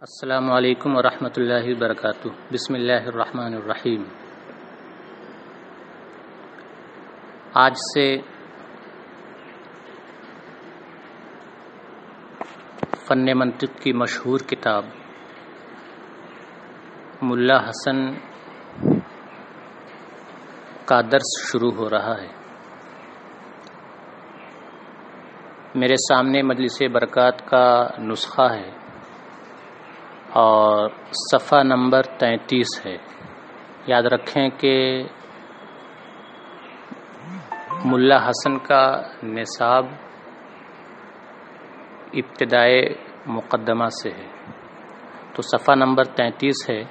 السلام علیکم ورحمۃ اللہ وبرکاتہ۔ بسم اللہ الرحمن الرحیم۔ آج سے فن منطق کی مشہور کتاب ملا حسن کا درس شروع ہو رہا ہے۔ میرے سامنے مجلس برکات کا نسخہ ہے اور صفحہ نمبر 33 ہے۔ یاد رکھیں کہ ملا حسن کا نصاب ابتدائے مقدمہ سے ہے، تو صفحہ نمبر 33 ہے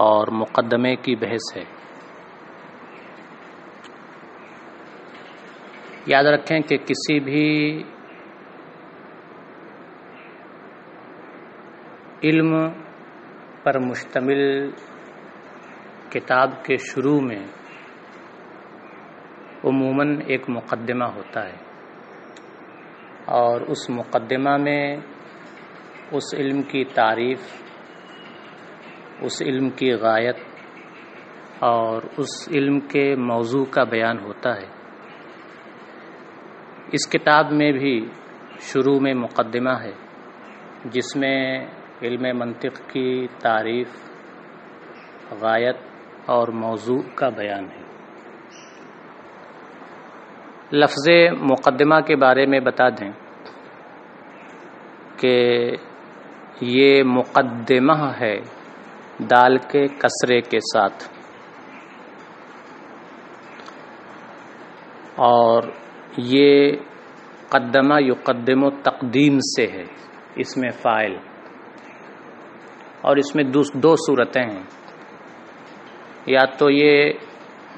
اور مقدمے کی بحث ہے۔ یاد رکھیں کہ کسی بھی علم پر مشتمل کتاب کے شروع میں عموماً ایک مقدمہ ہوتا ہے، اور اس مقدمہ میں اس علم کی تعریف، اس علم کی غایت اور اس علم کے موضوع کا بیان ہوتا ہے۔ اس کتاب میں بھی شروع میں مقدمہ ہے جس میں علم منطق کی تعریف، غایت اور موضوع کا بیان ہے۔ لفظ مقدمہ کے بارے میں بتا دیں کہ یہ مقدمہ ہے دال کے کسرے کے ساتھ، اور یہ قدمہ یقدم تقدیم سے ہے، اس میں فاعل، اور اس میں دو صورتیں ہیں۔ یا تو یہ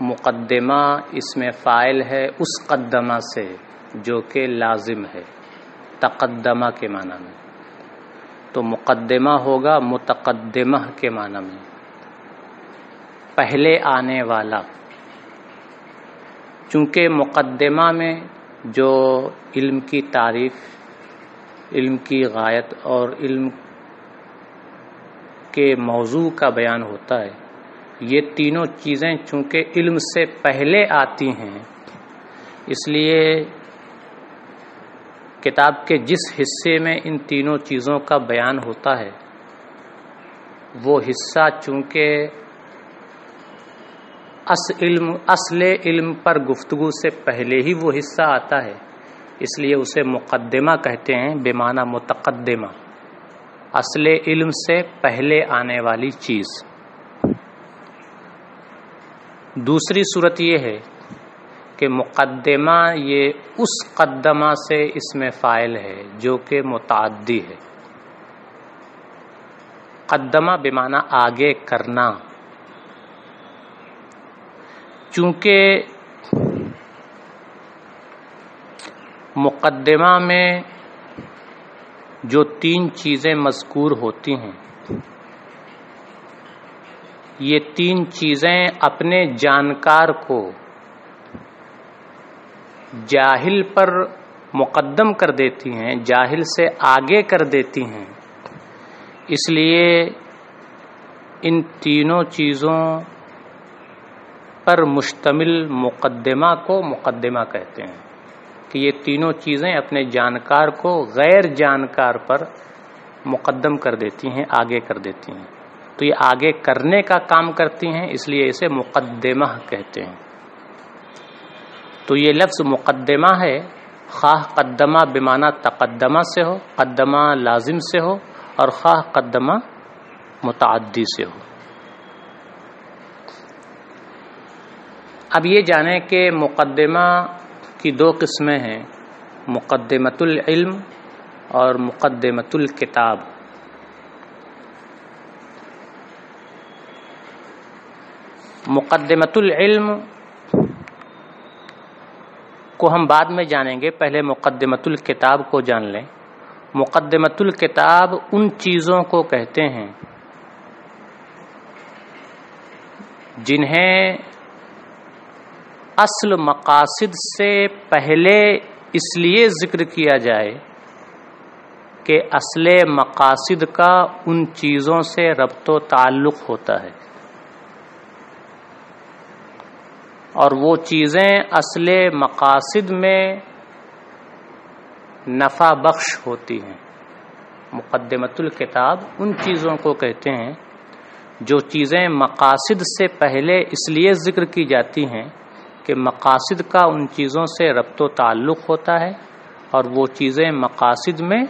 مقدمہ اس میں فاعل ہے اس قدمہ سے جو کہ لازم ہے، تقدمہ کے معنی میں، تو مقدمہ ہوگا متقدمہ کے معنی میں، پہلے آنے والا۔ چونکہ مقدمہ میں جو علم کی تعریف، علم کی غایت اور علم کے موضوع کا بیان ہوتا ہے، یہ تینوں چیزیں چونکہ علم سے پہلے آتی ہیں، اس لیے کتاب کے جس حصے میں ان تینوں چیزوں کا بیان ہوتا ہے وہ حصہ چونکہ اصل علم پر گفتگو سے پہلے ہی وہ حصہ آتا ہے، اس لیے اسے مقدمہ کہتے ہیں، بمعنی متقدمہ، اصل علم سے پہلے آنے والی چیز۔ دوسری صورت یہ ہے کہ مقدمہ یہ اس قدمہ سے اس میں فاعل ہے جو کہ متعدی ہے۔ قدمہ بمعنی آگے کرنا۔ چونکہ مقدمہ میں جو تین چیزیں مذکور ہوتی ہیں، یہ تین چیزیں اپنے جانکار کو جاہل پر مقدم کر دیتی ہیں، جاہل سے آگے کر دیتی ہیں، اس لیے ان تینوں چیزوں پر مشتمل مقدمہ کو مقدمہ کہتے ہیں، کہ یہ تینوں چیزیں اپنے جانکار کو غیر جانکار پر مقدم کر دیتی ہیں، آگے کر دیتی ہیں، تو یہ آگے کرنے کا کام کرتی ہیں، اس لیے اسے مقدمہ کہتے ہیں۔ تو یہ لفظ مقدمہ ہے، خواہ قدمہ بمعنی تقدمہ سے ہو، قدمہ لازم سے ہو، اور خواہ قدمہ متعدی سے ہو۔ اب یہ جانیں کہ مقدمہ کی دو قسمیں ہیں، مقدمۃ العلم اور مقدمۃ الکتاب۔ مقدمۃ العلم کو ہم بعد میں جانیں گے، پہلے مقدمۃ الکتاب کو جان لیں۔ مقدمۃ الکتاب ان چیزوں کو کہتے ہیں جنہیں اصل مقاصد سے پہلے اس لیے ذکر کیا جائے کہ اصل مقاصد کا ان چیزوں سے ربط و تعلق ہوتا ہے، اور وہ چیزیں اصل مقاصد میں نفع بخش ہوتی ہیں۔ مقدمۃ الکتاب ان چیزوں کو کہتے ہیں جو چیزیں مقاصد سے پہلے اس لیے ذکر کی جاتی ہیں کہ مقاصد کا ان چیزوں سے ربط و تعلق ہوتا ہے اور وہ چیزیں مقاصد میں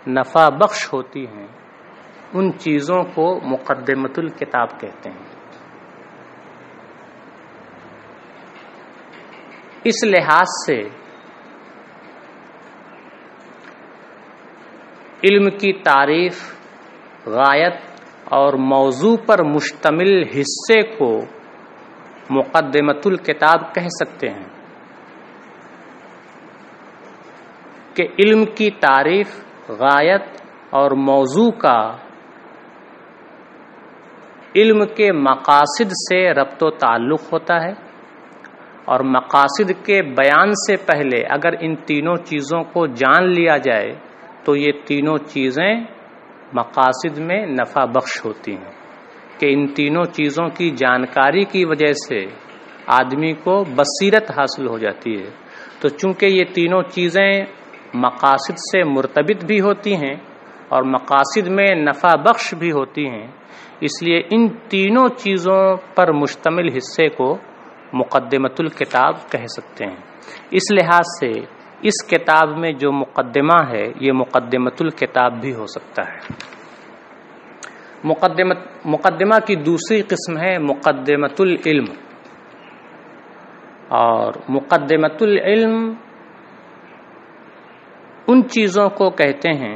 نفع بخش ہوتی ہیں، ان چیزوں کو مقدمۃ الکتاب کہتے ہیں۔ اس لحاظ سے علم کی تعریف، غایت اور موضوع پر مشتمل حصے کو مقدمۃ الکتاب کہہ سکتے ہیں کہ علم کی تعریف، غایت اور موضوع کا علم کے مقاصد سے ربط و تعلق ہوتا ہے، اور مقاصد کے بیان سے پہلے اگر ان تینوں چیزوں کو جان لیا جائے تو یہ تینوں چیزیں مقاصد میں نفع بخش ہوتی ہیں، کہ ان تینوں چیزوں کی جانکاری کی وجہ سے آدمی کو بصیرت حاصل ہو جاتی ہے۔ تو چونکہ یہ تینوں چیزیں مقاصد سے مرتبط بھی ہوتی ہیں اور مقاصد میں نفع بخش بھی ہوتی ہیں، اس لیے ان تینوں چیزوں پر مشتمل حصے کو مقدمۃ الکتاب کہہ سکتے ہیں۔ اس لحاظ سے اس کتاب میں جو مقدمہ ہے یہ مقدمۃ الکتاب بھی ہو سکتا ہے۔ مقدمہ کی دوسری قسم ہے مقدمۃ العلم، اور مقدمۃ العلم ان چیزوں کو کہتے ہیں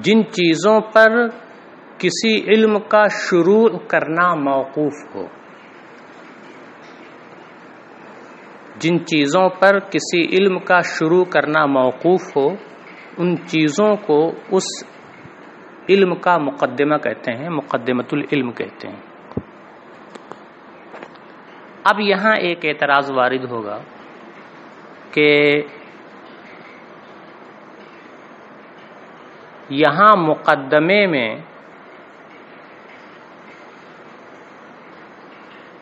جن چیزوں پر کسی علم کا شروع کرنا موقوف ہو، جن چیزوں پر کسی علم کا شروع کرنا موقوف ہو ان چیزوں کو اس علم کا مقدمہ کہتے ہیں، مقدمۃ العلم کہتے ہیں۔ اب یہاں ایک اعتراض وارد ہوگا کہ یہاں مقدمے میں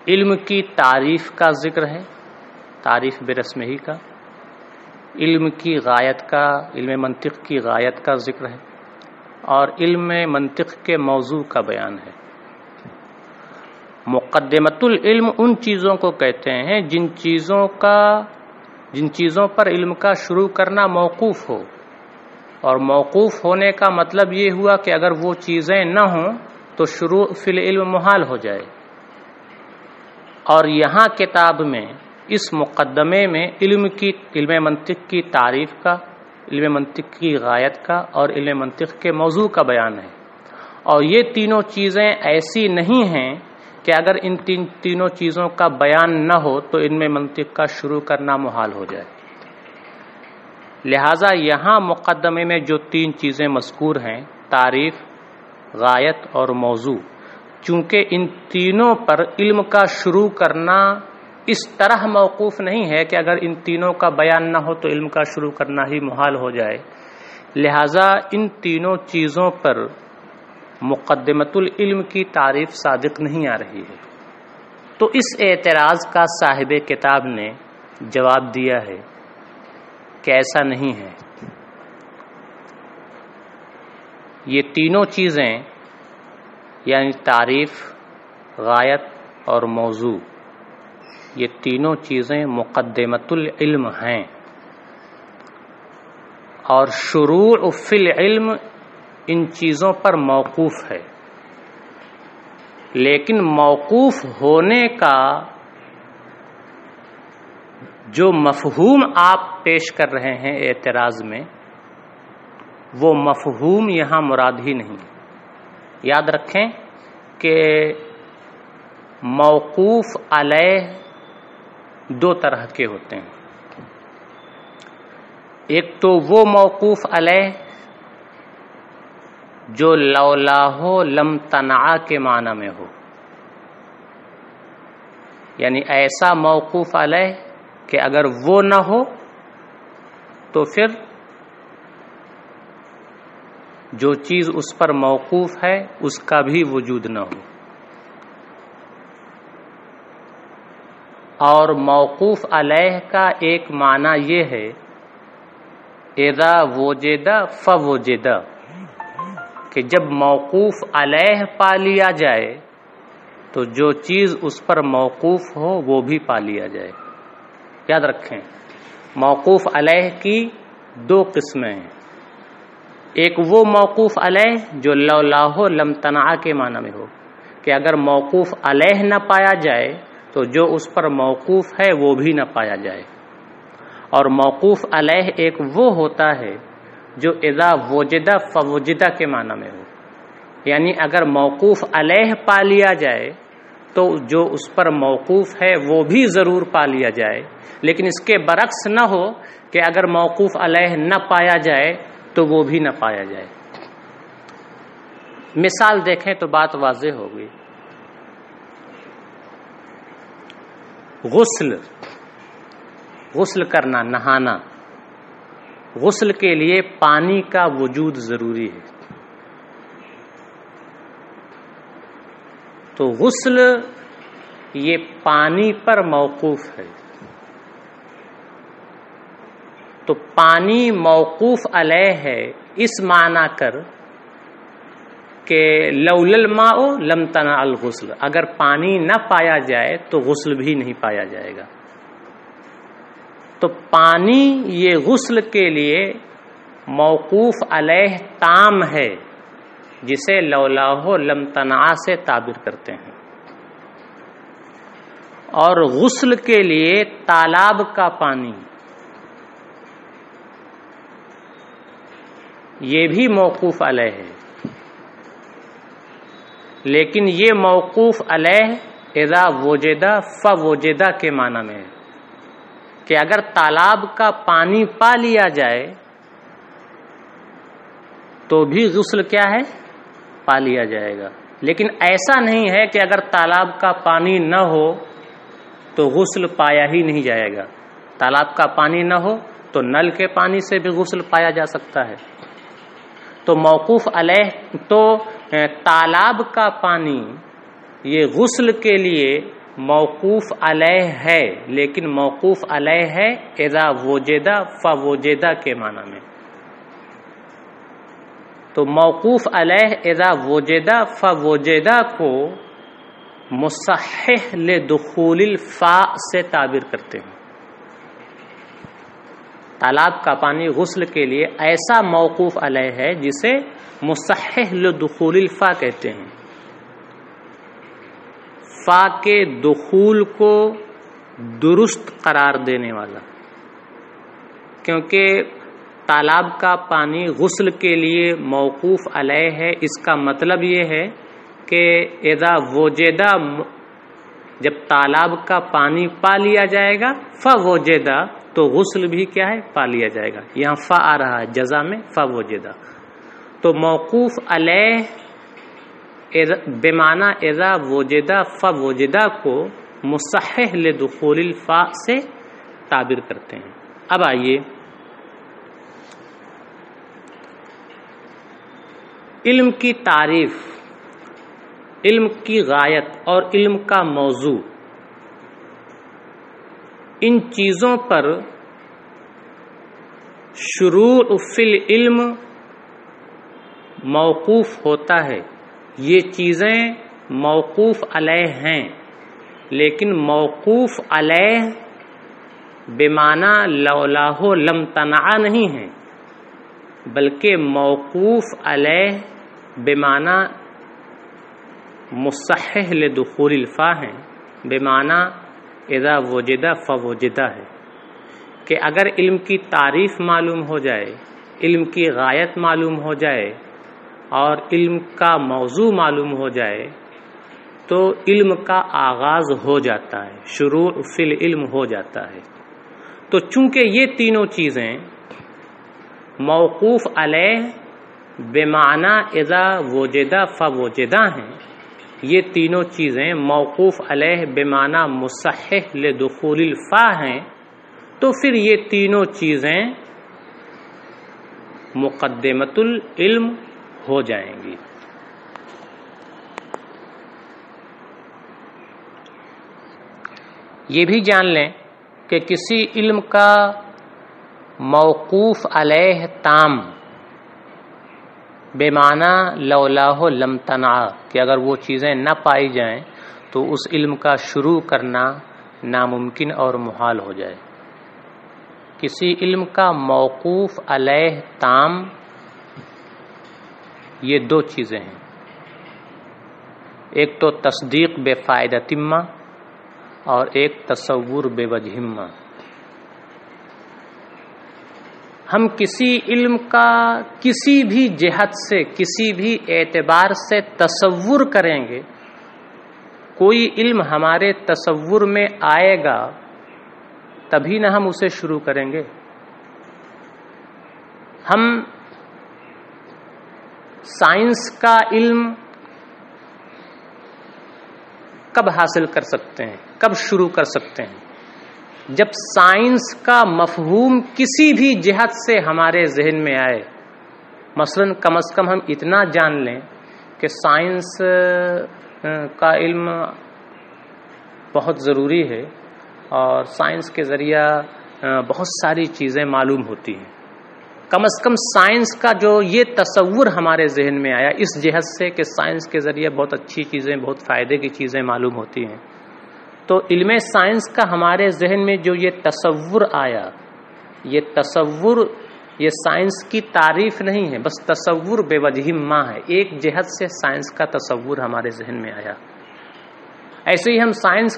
علم کی تعریف کا ذکر ہے، تعریف برسم ہی کا، علم کی غایت کا، علم منطق کی غایت کا ذکر ہے، اور علم منطق کے موضوع کا بیان ہے۔ مقدمۃ العلم ان چیزوں کو کہتے ہیں جن چیزوں پر علم کا شروع کرنا موقوف ہو، اور موقوف ہونے کا مطلب یہ ہوا کہ اگر وہ چیزیں نہ ہوں تو شروع فی العلم محال ہو جائے۔ اور یہاں کتاب میں اس مقدمے میں علم منطق کی تعریف کا، علم منطق کی غایت کا اور علم منطق کے موضوع کا بیان ہے، اور یہ تینوں چیزیں ایسی نہیں ہیں کہ اگر ان تینوں چیزوں کا بیان نہ ہو تو علم منطق کا شروع کرنا محال ہو جائے۔ لہٰذا یہاں مقدمے میں جو تین چیزیں مذکور ہیں، تعریف، غایت اور موضوع، چونکہ ان تینوں پر علم کا شروع کرنا اس طرح موقوف نہیں ہے کہ اگر ان تینوں کا بیان نہ ہو تو علم کا شروع کرنا ہی محال ہو جائے، لہٰذا ان تینوں چیزوں پر مقدمۃ العلم کی تعریف صادق نہیں آ رہی ہے۔ تو اس اعتراض کا صاحب کتاب نے جواب دیا ہے کہ ایسا نہیں ہے، یہ تینوں چیزیں یعنی تعریف، غایت اور موضوع، یہ تینوں چیزیں مقدمۃ العلم ہیں، اور شروع فی العلم ان چیزوں پر موقوف ہے، لیکن موقوف ہونے کا جو مفہوم آپ پیش کر رہے ہیں اعتراض میں، وہ مفہوم یہاں مراد ہی نہیں۔ یاد رکھیں کہ موقوف علیہ دو طرح کے ہوتے ہیں، ایک تو وہ موقوف علیہ جو لولاہ لم تنع کے معنی میں ہو، یعنی ایسا موقوف علیہ کہ اگر وہ نہ ہو تو پھر جو چیز اس پر موقوف ہے اس کا بھی وجود نہ ہو. اور موقوف علیہ کا ایک معنی یہ ہے اذا وجد فوجد، کہ جب موقوف علیہ پا لیا جائے تو جو چیز اس پر موقوف ہو وہ بھی پا لیا جائے. یاد رکھیں موقوف علیہ کی دو قسمیں ہیں. ایک وہ موقوف علیہ جو لولاہ لمتنع کے معنی میں ہو کہ اگر موقوف علیہ نہ پایا جائے تو جو اس پر موقوف ہے وہ بھی نہ پایا جائے. اور موقوف علیہ ایک وہ ہوتا ہے جو اذا وجد فوجد کے معنی میں ہو، یعنی اگر موقوف علیہ پا لیا جائے تو جو اس پر موقوف ہے وہ بھی ضرور پا لیا جائے، لیکن اس کے برعکس نہ ہو کہ اگر موقوف علیہ نہ پایا جائے تو وہ بھی نہ پایا جائے. مثال دیکھیں تو بات واضح ہوگی. غسل کرنا، نہانا، غسل کے لیے پانی کا وجود ضروری ہے. تو غسل یہ پانی پر موقوف ہے. تو پانی موقوف علیہ ہے اس معنی کر کہ لولا الماء لمتنع الغسل، اگر پانی نہ پایا جائے تو غسل بھی نہیں پایا جائے گا. تو پانی یہ غسل کے لیے موقوف علیہ تام ہے جسے لولاہ لمتنع سے تعبیر کرتے ہیں. اور غسل کے لیے تالاب کا پانی یہ بھی موقوف علیہ ہے، لیکن یہ موقوف علیہ اذا وجد فوجد کے معنی میں ہے کہ اگر تالاب کا پانی پا لیا جائے تو بھی غسل کیا ہے، پا لیا جائے گا. لیکن ایسا نہیں ہے کہ اگر تالاب کا پانی نہ ہو تو غسل پایا ہی نہیں جائے گا. تالاب کا پانی نہ ہو تو نل کے پانی سے بھی غسل پایا جا سکتا ہے. تو موقوف علیہ تو تالاب کا پانی یہ غسل کے لیے موقوف علیہ ہے، لیکن موقوف علیہ ہے اذا وجد فوجد کے معنی میں. تو موقوف علیہ اذا وجد فوجد کو مصحح لدخول الفاء سے تعبیر کرتے ہیں. تالاب کا پانی غسل کے لیے ایسا موقوف علیہ ہے جسے مصحح لدخول الفاء کہتے ہیں. فا کے دخول کو درست قرار دینے والا، کیونکہ تالاب کا پانی غسل کے لیے موقوف علیہ ہے. اس کا مطلب یہ ہے کہ اذا وجد، جب تالاب کا پانی پا لیا جائے گا فوجد تو غسل بھی کیا ہے، پا لیا جائے گا. یہاں فا آ رہا ہے جزا میں، فوجد. تو موقوف علیہ بمعنی اذا وجد فوجد کو مصحح لدخول الفاء سے تعبیر کرتے ہیں. اب آئیے علم کی تعریف، علم کی غایت اور علم کا موضوع، ان چیزوں پر شروع فی العلم موقوف ہوتا ہے. یہ چیزیں موقوف علیہ ہیں، لیکن موقوف علیہ بمعنی لولاہ لمتنع نہیں ہیں، بلکہ موقوف علیہ بمعنی مصحح لدخول الفاء ہیں، بمعنی اذا وجد فوجد ہے. کہ اگر علم کی تعریف معلوم ہو جائے، علم کی غایت معلوم ہو جائے اور علم کا موضوع معلوم ہو جائے تو علم کا آغاز ہو جاتا ہے، شروع فی العلم ہو جاتا ہے. تو چونکہ یہ تینوں چیزیں موقوف علیہ بمعنی اذا وجد فوجد ہیں، یہ تینوں چیزیں موقوف علیہ بمعنی مصحح لدخول الفاء ہیں، تو پھر یہ تینوں چیزیں مقدمۃ العلم ہو جائیں گی۔ یہ بھی جان لیں کہ کسی علم کا موقوف علیہ تام بے معنی لولاہ لم تنع، کہ اگر وہ چیزیں نہ پائی جائیں تو اس علم کا شروع کرنا ناممکن اور محال ہو جائے۔ کسی علم کا موقوف علیہ تام یہ دو چیزیں ہیں، ایک تو تصدیق بے فائدہ تمہ اور ایک تصور بے وجہمہ۔ ہم کسی علم کا کسی بھی جہت سے، کسی بھی اعتبار سے تصور کریں گے، کوئی علم ہمارے تصور میں آئے گا تبھی نہ ہم اسے شروع کریں گے۔ ہم سائنس کا علم کب حاصل کر سکتے ہیں، کب شروع کر سکتے ہیں؟ جب سائنس کا مفہوم کسی بھی جہت سے ہمارے ذہن میں آئے۔ مثلا کم از کم ہم اتنا جان لیں کہ سائنس کا علم بہت ضروری ہے اور سائنس کے ذریعہ بہت ساری چیزیں معلوم ہوتی ہیں۔ کم از کم سائنس کا جو یہ تصور ہمارے ذہن میں آیا اس جہت سے کہ سائنس کے ذریعے بہت اچھی چیزیں، بہت فائدے کی چیزیں معلوم ہوتی ہیں، تو علم سائنس کا ہمارے ذہن میں جو یہ تصور آیا، یہ تصور یہ سائنس کی تعریف نہیں ہے، بس تصور بے وجہ ما ہے، ایک جہت سے سائنس کا تصور ہمارے ذہن میں آیا۔ ایسے ہی ہم سائنس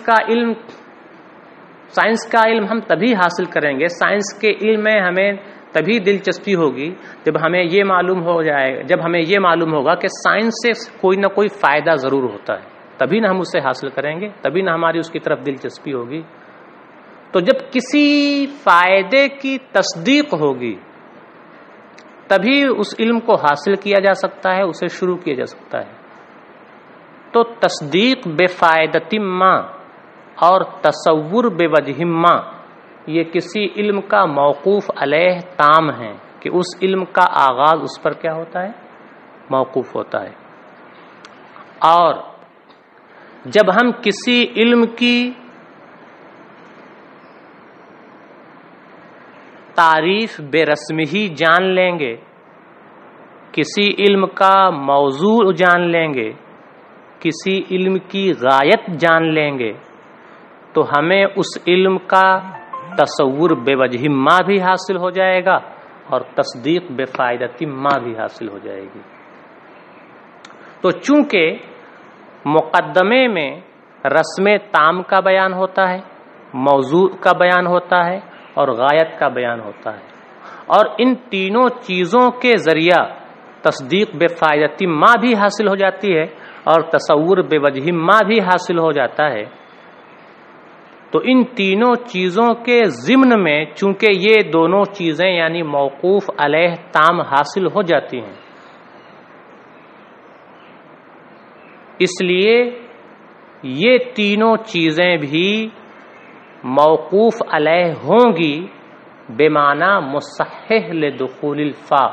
کا علم ہم تبھی حاصل کریں گے، سائنس کے علم میں ہمیں تبھی دلچسپی ہوگی جب ہمیں یہ معلوم ہوگا کہ سائنس سے کوئی نہ کوئی فائدہ ضرور ہوتا ہے، تبھی نہ ہم اسے حاصل کریں گے، تبھی نہ ہماری اس کی طرف دلچسپی ہوگی۔ تو جب کسی فائدے کی تصدیق ہوگی تبھی اس علم کو حاصل کیا جا سکتا ہے، اسے شروع کیا جا سکتا ہے۔ تو تصدیق بے فائدۃ ما اور تصور بے وجہ ما یہ کسی علم کا موقوف علیہ تام ہے کہ اس علم کا آغاز اس پر کیا ہوتا ہے؟ موقوف ہوتا ہے۔ اور جب ہم کسی علم کی تعریف بے رسمی ہی جان لیں گے، کسی علم کا موضوع جان لیں گے، کسی علم کی غایت جان لیں گے، تو ہمیں اس علم کا تصور بے وجہ ما بھی حاصل ہو جائے گا اور تصدیق بے فائدۃ ما بھی حاصل ہو جائے گی۔ تو چونکہ مقدمے میں رسم تام کا بیان ہوتا ہے، موضوع کا بیان ہوتا ہے اور غایت کا بیان ہوتا ہے، اور ان تینوں چیزوں کے ذریعہ تصدیق بے فائدۃ ما بھی حاصل ہو جاتی ہے اور تصور بے وجہ ما بھی حاصل ہو جاتا ہے، تو ان تینوں چیزوں کے ضمن میں چونکہ یہ دونوں چیزیں یعنی موقوف علیہ تام حاصل ہو جاتی ہیں، اس لیے یہ تینوں چیزیں بھی موقوف علیہ ہوں گی بے معنی مصحح لدخول الفا،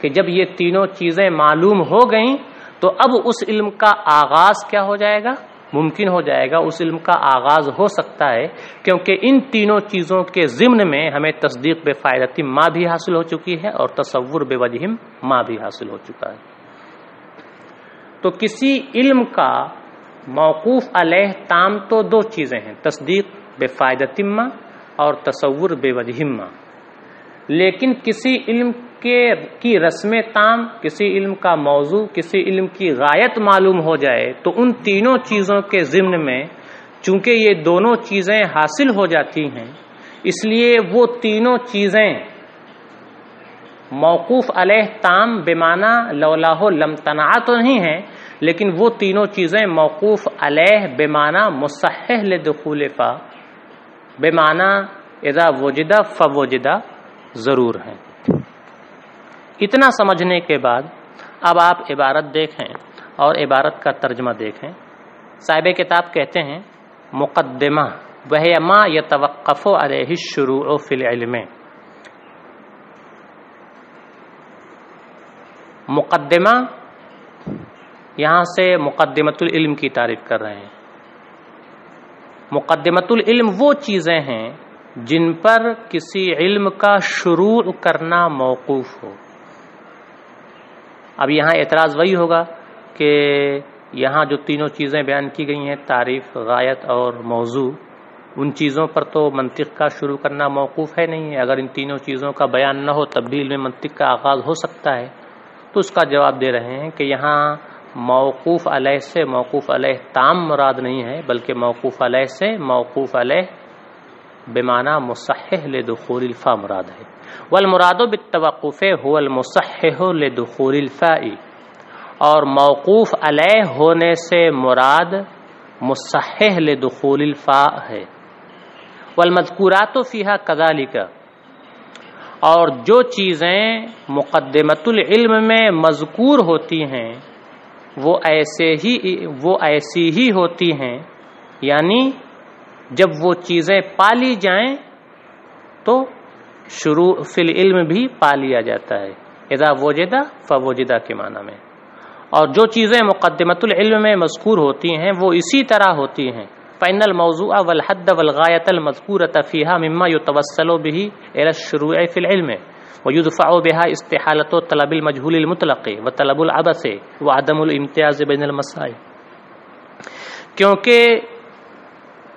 کہ جب یہ تینوں چیزیں معلوم ہو گئیں تو اب اس علم کا آغاز کیا ہو جائے گا؟ ممکن ہو جائے گا، اس علم کا آغاز ہو سکتا ہے، کیونکہ ان تینوں چیزوں کے ضمن میں ہمیں تصدیق بے فائدۃ ما بھی حاصل ہو چکی ہے اور تصور بے وجہ ما بھی حاصل ہو چکا ہے۔ تو کسی علم کا موقوف علیہ تام تو دو چیزیں ہیں، تصدیق بے فائدۃ ما اور تصور بے وجہ ما، لیکن کسی علم کی رسم تام، کسی علم کا موضوع، کسی علم کی غایت معلوم ہو جائے تو ان تینوں چیزوں کے ضمن میں چونکہ یہ دونوں چیزیں حاصل ہو جاتی ہیں، اس لیے وہ تینوں چیزیں موقوف علیہ تام بے معنی لولاہ لم تنع تو نہیں ہیں، لیکن وہ تینوں چیزیں موقوف علیہ بے معنی مصحح لدخول فا، بے معنی اذا وجدہ فوجدہ ضرور ہیں۔ اتنا سمجھنے کے بعد اب آپ عبارت دیکھیں اور عبارت کا ترجمہ دیکھیں۔ صاحب کتاب کہتے ہیں مقدمہ وہی ما یتوقف علیہ الشروع فی العلم، مقدمہ، یہاں سے مقدمۃ العلم کی تعریف کر رہے ہیں. مقدمۃ العلم وہ چیزیں ہیں جن پر کسی علم کا شروع کرنا موقوف ہو. اب یہاں اعتراض وہی ہوگا کہ یہاں جو تینوں چیزیں بیان کی گئی ہیں، تعریف، غایت اور موضوع، ان چیزوں پر تو منطق کا شروع کرنا موقوف ہے نہیں ہے. اگر ان تینوں چیزوں کا بیان نہ ہو تب بھی علم منطق کا آغاز ہو سکتا ہے. تو اس کا جواب دے رہے ہیں کہ یہاں موقوف علیہ سے موقوف علیہ تام مراد نہیں ہے، بلکہ موقوف علیہ سے موقوف علیہ بمعنی مصحح لدخول الفاء مراد ہے. والمراد بالتوقف هو المصحح لدخول الفاء، اور موقوف علیہ ہونے سے مراد مصحح لدخول الفاء ہے. والمذکورات فیہا کذالک، اور جو چیزیں مقدمۃ العلم میں مذکور ہوتی ہیں وہ ایسی ہی ہوتی ہیں، یعنی جب وہ چیزیں پالی جائیں تو شروع فی العلم بھی پا لیا جاتا ہے. اذا وجد فوجد کے معنی میں. اور جو چیزیں مقدمۃ العلم میں مذکور ہوتی ہیں وہ اسی طرح ہوتی ہیں. فإن الموضوع والحد والغاية المذكورة فيها مما يتوسل به إلى الشروع في العلم ويدفع بها استحالة طلب المجهول المطلق وطلب العبث وعدم الامتياز بين المسائل. کیونکہ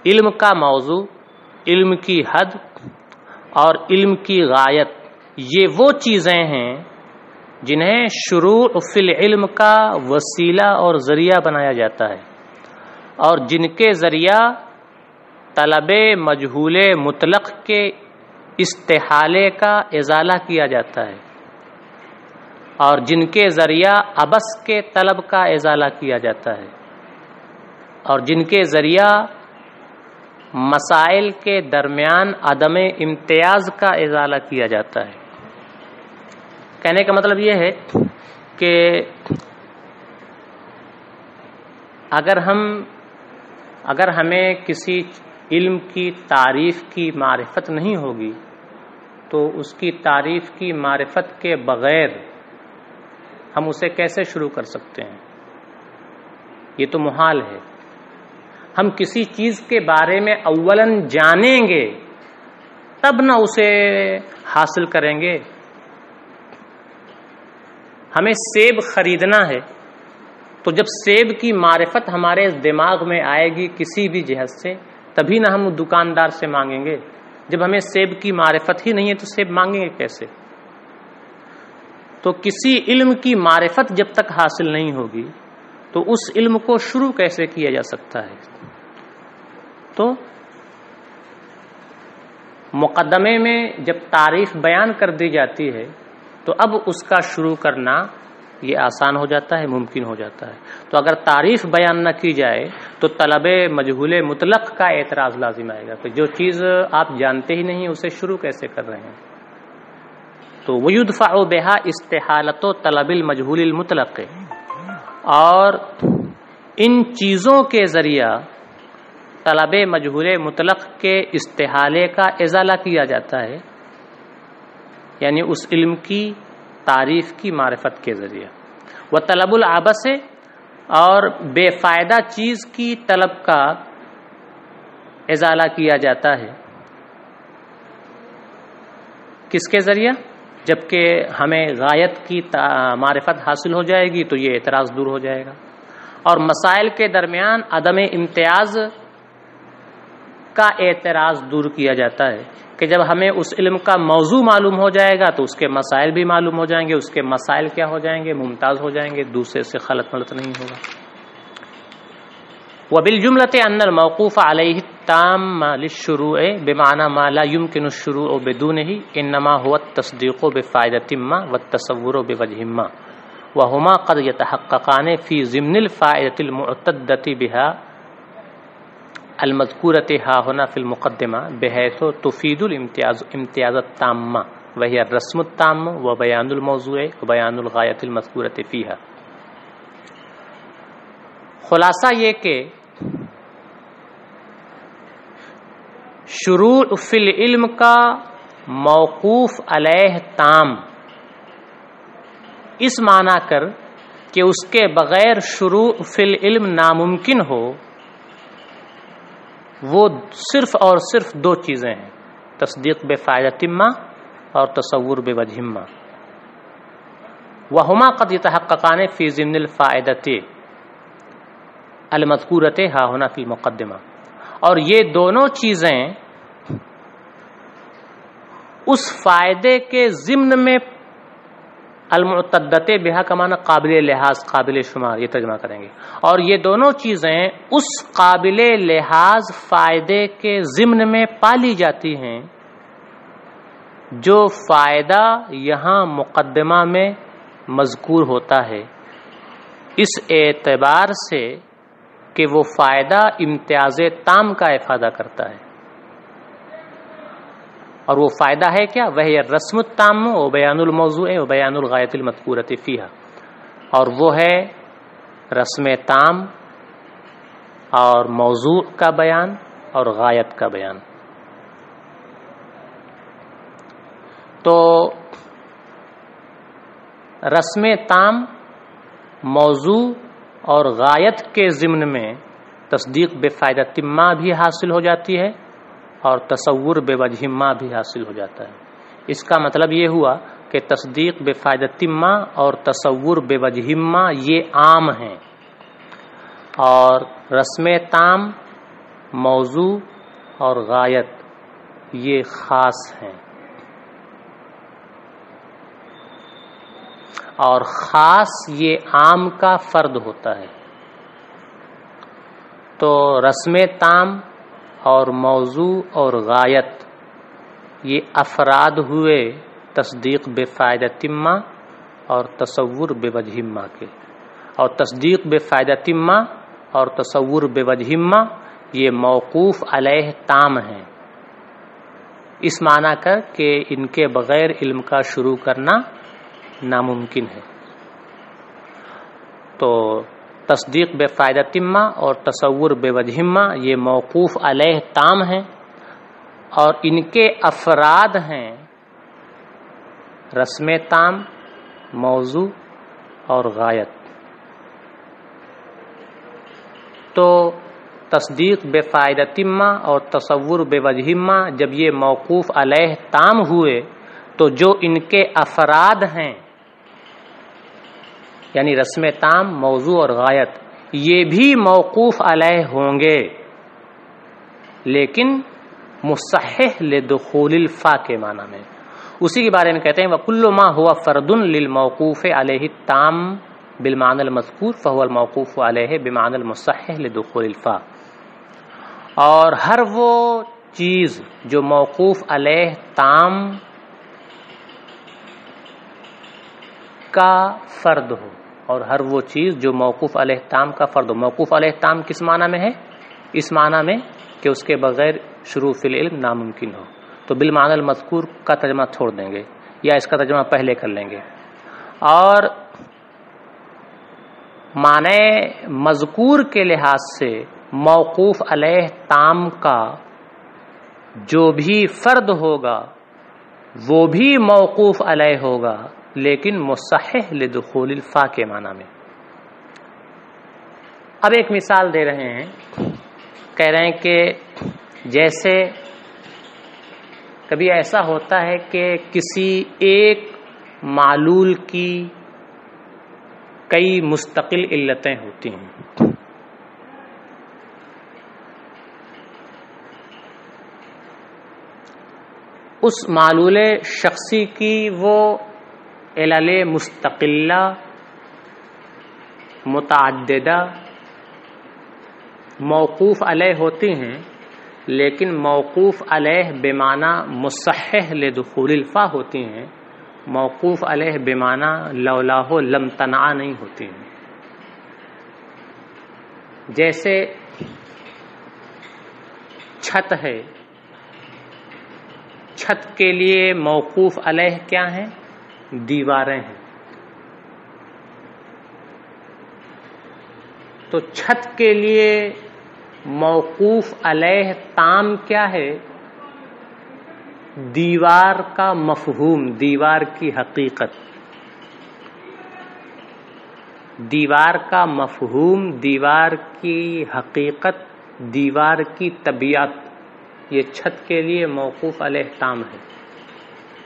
علم کا موضوع، علم کی حد اور علم کی غایت یہ وہ چیزیں ہیں جنہیں شروع فی العلم کا وسیلہ اور ذریعہ بنایا جاتا ہے، اور جن کے ذریعہ طلب مجہول مطلق کے استحالے کا ازالہ کیا جاتا ہے، اور جن کے ذریعہ عبث کے طلب کا ازالہ کیا جاتا ہے، اور جن کے ذریعہ مسائل کے درمیان عدم امتیاز کا ازالہ کیا جاتا ہے. کہنے کا مطلب یہ ہے کہ اگر ہمیں کسی علم کی تعریف کی معرفت نہیں ہوگی تو اس کی تعریف کی معرفت کے بغیر ہم اسے کیسے شروع کر سکتے ہیں؟ یہ تو محال ہے. ہم کسی چیز کے بارے میں اولاً جانیں گے تب نہ اسے حاصل کریں گے. ہمیں سیب خریدنا ہے تو جب سیب کی معرفت ہمارے دماغ میں آئے گی کسی بھی جہت سے تبھی نہ ہم دکاندار سے مانگیں گے. جب ہمیں سیب کی معرفت ہی نہیں ہے تو سیب مانگیں گے کیسے؟ تو کسی علم کی معرفت جب تک حاصل نہیں ہوگی تو اس علم کو شروع کیسے کیا جا سکتا ہے؟ تو مقدمے میں جب تعریف بیان کر دی جاتی ہے تو اب اس کا شروع کرنا یہ آسان ہو جاتا ہے، ممکن ہو جاتا ہے. تو اگر تعریف بیان نہ کی جائے تو طلب مجہول مطلق کا اعتراض لازم آئے گا کہ جو چیز آپ جانتے ہی نہیں اسے شروع کیسے کر رہے ہیں. تو وَيُدْفَعُ بِهَا اسْتِحَالَةُ طَلَبِ الْمَجْهُولِ الْمُطْلَقِ، اور ان چیزوں کے ذریعہ طلب مجہول مطلق کے استحالے کا ازالہ کیا جاتا ہے، یعنی اس علم کی تعریف کی معرفت کے ذریعہ. وطلب العبث، اور بے فائدہ چیز کی طلب کا ازالہ کیا جاتا ہے. کس کے ذریعہ؟ جبکہ ہمیں غایت کی معرفت حاصل ہو جائے گی تو یہ اعتراض دور ہو جائے گا. اور مسائل کے درمیان عدم امتیاز کا اعتراض دور کیا جاتا ہے کہ جب ہمیں اس علم کا موضوع معلوم ہو جائے گا تو اس کے مسائل بھی معلوم ہو جائیں گے، اس کے مسائل کیا ہو جائیں گے؟ ممتاز ہو جائیں گے، دوسرے سے خلط ملط نہیں ہوگا. وبالجملة أن الموقوف عليه التام للشروع بمعنى ما لا يمكن الشروع بدونه إنما هو التصديق بفائدة ما والتصور بوجه ما، وهما قد يتحققان في ضمن الفائدة المعتدة بها المذكورة ها هنا في المقدمة بحيث تفيد الامتياز التام وهي الرسم التام وبيان الموضوع وبيان الغاية المذكورة فيها. خلاصہ یہ کہ شروع فی العلم کا موقوف علیہ تام اس معنی کر کہ اس کے بغیر شروع فی العلم ناممکن ہو، وہ صرف اور صرف دو چیزیں ہیں، تصدیق بفائدۃ ما اور تصور بوجہ ما، وہما قد یتحققان فی ضمن الفائدۃ المذکورۃ ہا ہنا فی المقدمہ، اور یہ دونوں چیزیں اس فائدے کے ضمن میں المعتدۃ بہا کا معنی قابل لحاظ، قابل شمار، یہ ترجمہ کریں گے، اور یہ دونوں چیزیں اس قابل لحاظ فائدے کے ضمن میں پالی جاتی ہیں جو فائدہ یہاں مقدمہ میں مذکور ہوتا ہے، اس اعتبار سے کہ وہ فائدہ امتیاز تام کا افادہ کرتا ہے، اور وہ فائدہ ہے کیا؟ وہ رسم التام و بیان الموضوع و بیان الغایۃ المذکورۃ فیہا، اور وہ ہے رسم تام اور موضوع کا بیان اور غایت کا بیان۔ تو رسم تام، موضوع اور غایت کے ضمن میں تصدیق بفائدۃ ما بھی حاصل ہو جاتی ہے اور تصور بوجہ ما بھی حاصل ہو جاتا ہے۔ اس کا مطلب یہ ہوا کہ تصدیق بفائدۃ ما اور تصور بوجہ ما یہ عام ہیں، اور رسم تام، موضوع اور غایت یہ خاص ہیں، اور خاص یہ عام کا فرد ہوتا ہے۔ تو رسم تام اور موضوع اور غایت یہ افراد ہوئے تصدیق بفائدۃ ما اور تصور بوجہ ما کے، اور تصدیق بفائدۃ ما اور تصور بوجہ ما یہ موقوف علیہ تام ہیں، اس معنی کر کہ ان کے بغیر علم کا شروع کرنا ناممکن ہے۔ تو تصدیق بفائدۃ ما اور تصور بوجہ ما یہ موقوف علیہ تام ہیں، اور ان کے افراد ہیں رسم تام، موضوع اور غایت۔ تو تصدیق بفائدۃ ما اور تصور بوجہ ما جب یہ موقوف علیہ تام ہوئے تو جو ان کے افراد ہیں یعنی رسم تام، موضوع اور غایت یہ بھی موقوف علیہ ہوں گے، لیکن مصحح لدخول الفا کے معنی میں۔ اسی کے بارے میں کہتے ہیں وَكُلُّ مَا هُوَ فَرْدٌ لِلْمَوْقُوفِ عَلَيْهِ التَّامِّ بِالْمَعْنَى الْمَذْكُورِ فَهُوَ الْمَوْقُوفُ عَلَيْهِ بِمَعْنَى الْمُصَحِّحِ لِدُخُولِ الْفَاءِ، اور ہر وہ چیز جو موقوف علیہ تام کا فرد ہو، اور ہر وہ چیز جو موقوف علیہ تام کا فرد ہو۔ موقوف علیہ تام کس معنی میں ہے؟ اس معنی میں کہ اس کے بغیر شروع فی العلم ناممکن ہو۔ تو بالمعنی المذکور کا ترجمہ چھوڑ دیں گے، یا اس کا ترجمہ پہلے کر لیں گے، اور معنی مذکور کے لحاظ سے موقوف علیہ تام کا جو بھی فرد ہوگا وہ بھی موقوف علیہ ہوگا، لیکن مصحح لدخول الفا کے معنی میں۔ اب ایک مثال دے رہے ہیں، کہہ رہے ہیں کہ جیسے کبھی ایسا ہوتا ہے کہ کسی ایک معلول کی کئی مستقل علتیں ہوتی ہیں، اس معلول شخصی کی وہ علل مستقلہ متعددہ موقوف علیہ ہوتی ہیں، لیکن موقوف علیہ بمعنی مصحح لدخول الفا ہوتی ہیں، موقوف علیہ بمعنی لولاہ لم تنع نہیں ہوتی ہیں۔ جیسے چھت ہے، چھت کے لیے موقوف علیہ کیا ہیں؟ دیواریں ہیں۔ تو چھت کے لیے موقوف علیہ تام کیا ہے؟ دیوار کا مفہوم، دیوار کی حقیقت۔ دیوار کا مفہوم، دیوار کی حقیقت، دیوار کی طبیعت، یہ چھت کے لیے موقوف علیہ تام ہے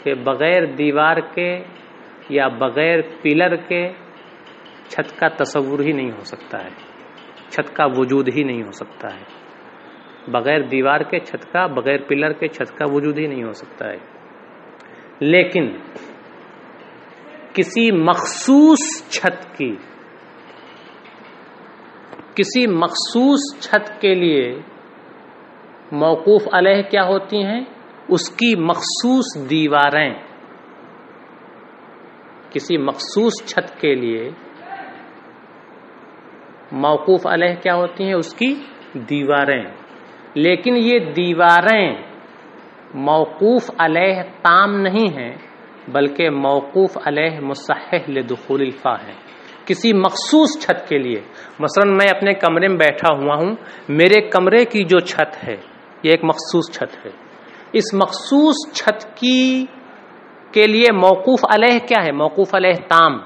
کہ بغیر دیوار کے یا بغیر پلر کے چھت کا تصور ہی نہیں ہو سکتا ہے، چھت کا وجود ہی نہیں ہو سکتا ہے، بغیر دیوار کے چھت کا، بغیر پلر کے چھت کا وجود ہی نہیں ہو سکتا ہے۔ لیکن کسی مخصوص چھت کی، کسی مخصوص چھت کے لیے موقوف علیہ کیا ہوتی ہیں؟ اس کی مخصوص دیواریں۔ کسی مخصوص چھت کے لیے موقوف علیہ کیا ہوتی ہیں؟ اس کی دیواریں۔ لیکن یہ دیواریں موقوف علیہ تام نہیں ہیں، بلکہ موقوف علیہ مصحح لدخول الفا ہے۔ کسی مخصوص چھت کے لیے، مثلا میں اپنے کمرے میں بیٹھا ہوا ہوں، میرے کمرے کی جو چھت ہے یہ ایک مخصوص چھت ہے، اس مخصوص چھت کے لیے موقوف علیہ کیا ہے؟ موقوف علیہ تام۔